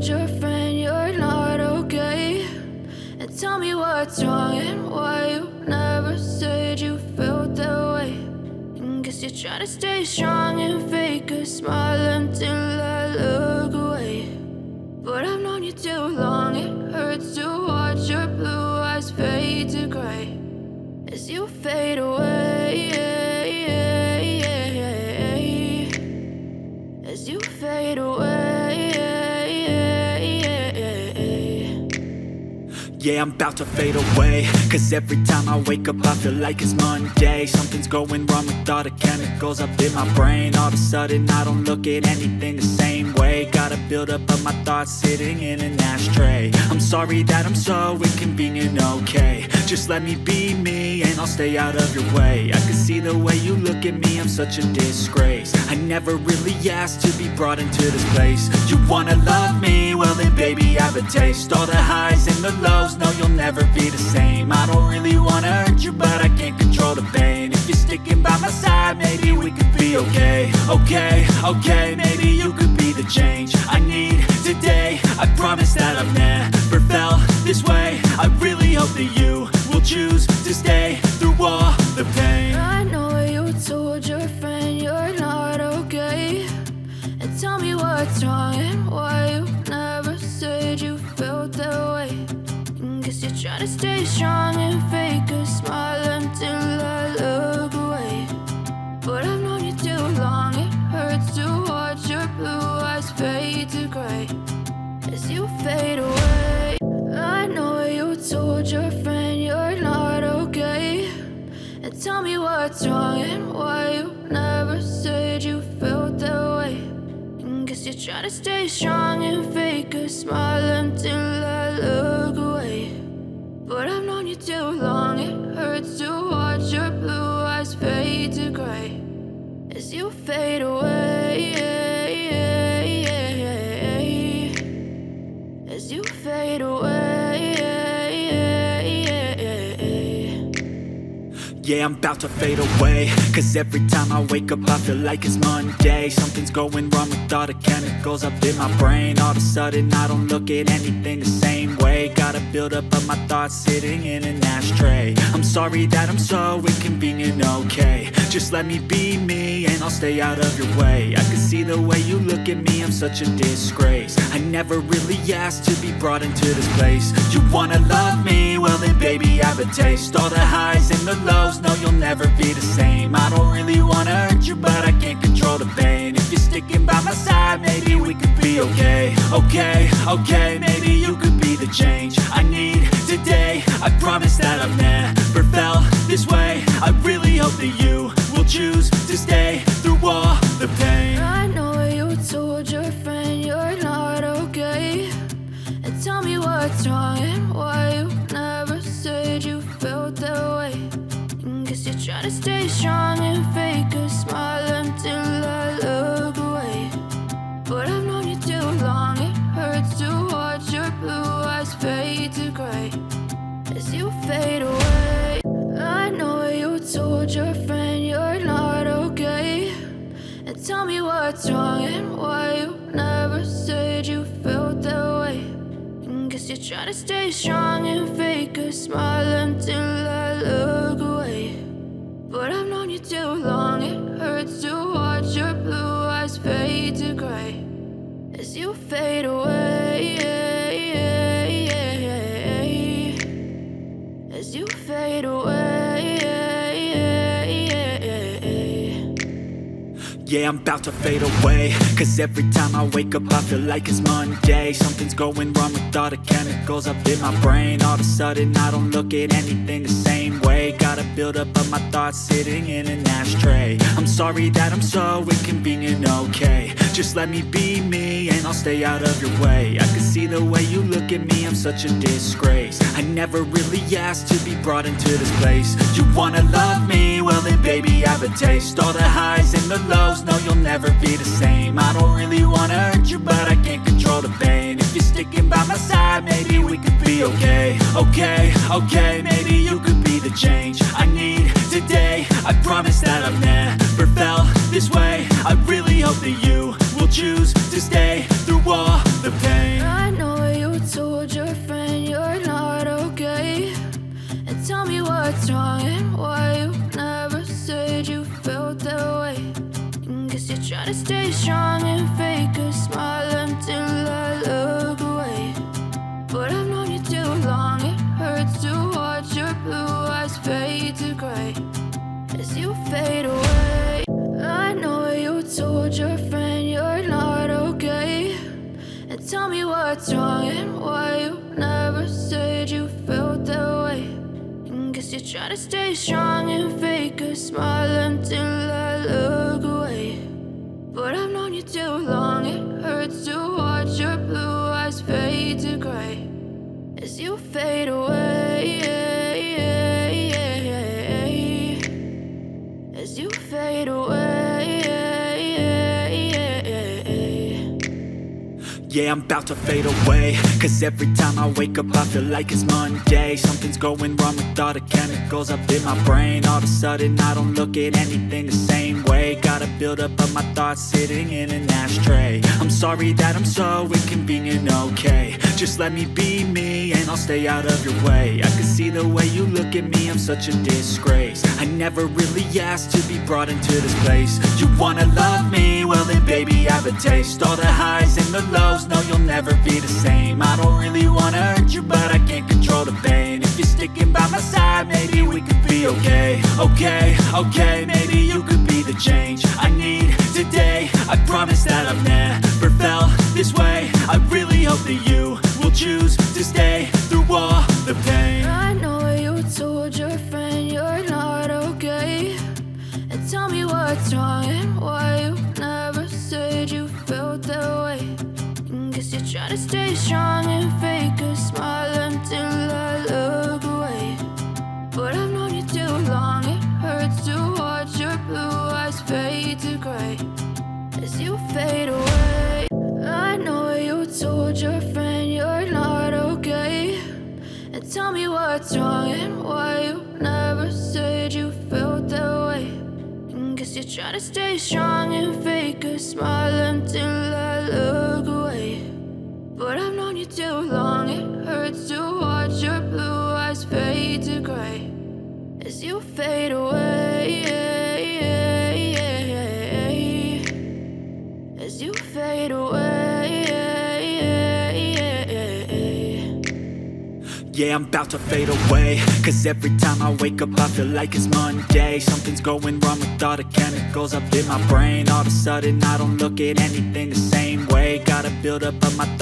told your friend you're not okay? And tell me what's wrong and why you never said you felt that way. And guess you're trying to stay strong and fake a smile until I look away. But I've known you too long, it hurts to watch your blue eyes fade to gray as you fade away, as you fade away. Yeah, I'm about to fade away, cause every time I wake up I feel like it's Monday. Something's going wrong with all the chemicals up in my brain. All of a sudden I don't look at anything the same way. Got a buildup of my thoughts sitting in an ashtray. I'm sorry that I'm so inconvenient, okay? Just let me be me and I'll stay out of your way. I can see the way you look at me, I'm such a disgrace. I never really asked to be brought into this place. You wanna love me? Well then baby I have a taste. All the highs and the lows, no you'll never be the same. I don't really wanna hurt you but I can't control the pain. If you're sticking by my side maybe we could be okay. Okay, maybe you could be the change I need today. I promise that I've never felt this way. I really hope that you will choose to stay through all the pain. I know you told your friend you're not okay. And tell me what's wrong and why you never said you felt that way. And guess you're trying to stay strong and fake a smile until I look away. But I've known you too long, it hurts to watch your blue eyes fade to gray as you fade away. I know you told your friend you're not okay. And tell me what's wrong and why you never said you felt that way. And guess you're trying to stay strong and fake a smile until I look away. But I've known you too long, it hurts to watch your blue eyes fade to gray as you fade away, as you fade away. Yeah, I'm about to fade away, cause every time I wake up I feel like it's Monday. Something's going wrong with all the chemicals up in my brain. All of a sudden I don't look at anything the same way. Got a buildup of my thoughts sitting in an ashtray. I'm sorry that I'm so inconvenient, okay? Just let me be me and I'll stay out of your way. I can see the way you look at me, I'm such a disgrace. I never really asked to be brought into this place. You wanna love me? Well then baby I have a taste. All the highs and the lows, no you'll never be the same. I don't really wanna hurt you but I can't control the pain. If you're sticking by my side maybe we could be okay. Okay, maybe you could be the change I need today. I promise that I've never felt this way. I really hope that you will choose to stay through all the pain. I know you told your friend you're not okay. And tell me what's wrong and why you never said you felt that way. And guess you're trying to stay strong and fake a smile until I look away. But I've known you too long, it hurts to watch your blue eyes fade to gray as you fade away. I know you told your friend you're not okay. And tell me what's wrong and why you never said you felt that way. And guess you're trying to stay strong and fake a smile until I look away. But I've known you too long, it hurts to watch your blue eyes fade to gray as you fade away, as you fade away. Yeah, I'm about to fade away, cause every time I wake up I feel like it's Monday. Something's going wrong with all the chemicals up in my brain. All of a sudden I don't look at anything the same way. Got a buildup of my thoughts sitting in an ashtray. I'm sorry that I'm so inconvenient, okay? Just let me be me and I'll stay out of your way. I can see the way you look at me, I'm such a disgrace. I never really asked to be brought into this place. You wanna love me? Well then baby I have a taste. All the highs and the lows, no you'll never be the same. I don't really wanna hurt you but I can't control the pain. If you're sticking by my side maybe we could be okay. Okay, maybe you could be the change I need today. I promise that I've never felt this way. I really hope that you will choose to stay through all the pain. stay strong and fake a smile until I look away. But I've known you too long, it hurts to watch your blue eyes fade to gray as you fade away. I know you told your friend you're not okay, and tell me what's wrong and why you never said you felt that way. And guess you're trying to stay strong and fake a smile until I look away. But I've known you too long, it hurts to watch your blue eyes fade to gray as you fade away. As you fade away. Yeah, I'm about to fade away, cause every time I wake up I feel like it's Monday. Something's going wrong with all the chemicals up in my brain. All of a sudden I don't look at anything the same way. Got a buildup of my thoughts sitting in an ashtray. I'm sorry that I'm so inconvenient, okay. Just let me be me and I'll stay out of your way. I can see the way you look at me, I'm such a disgrace. I never really asked to be brought into this place. You wanna love me? Well then baby I have a taste. All the highs and the lows, no you'll never be the same. I don't really wanna hurt you but I can't control the pain. If you're sticking by my side maybe we could be okay. Okay, maybe you could be the change I need today. I promise that I've never felt this way. I really hope that you will choose to stay through all the pain. I know you told your friend you're not okay, and tell me what's wrong and why you never said you felt that way. And guess you're trying to stay strong and fake a smile until I look away. But I've known you too long, it hurts to watch your blue eyes fade to gray as you fade away. I know you told your friend you're not okay, and tell me what's wrong and why you never said you felt that way. And guess you're trying to stay strong and fake a smile until I look away. But I've known you too long, it hurts to watch your blue eyes fade to gray as you fade away. As you fade away. Yeah, I'm about to fade away, cause every time I wake up I feel like it's Monday. Something's going wrong with all the chemicals up in my brain. All of a sudden I don't look at anything the same way. Got a buildup of my thoughts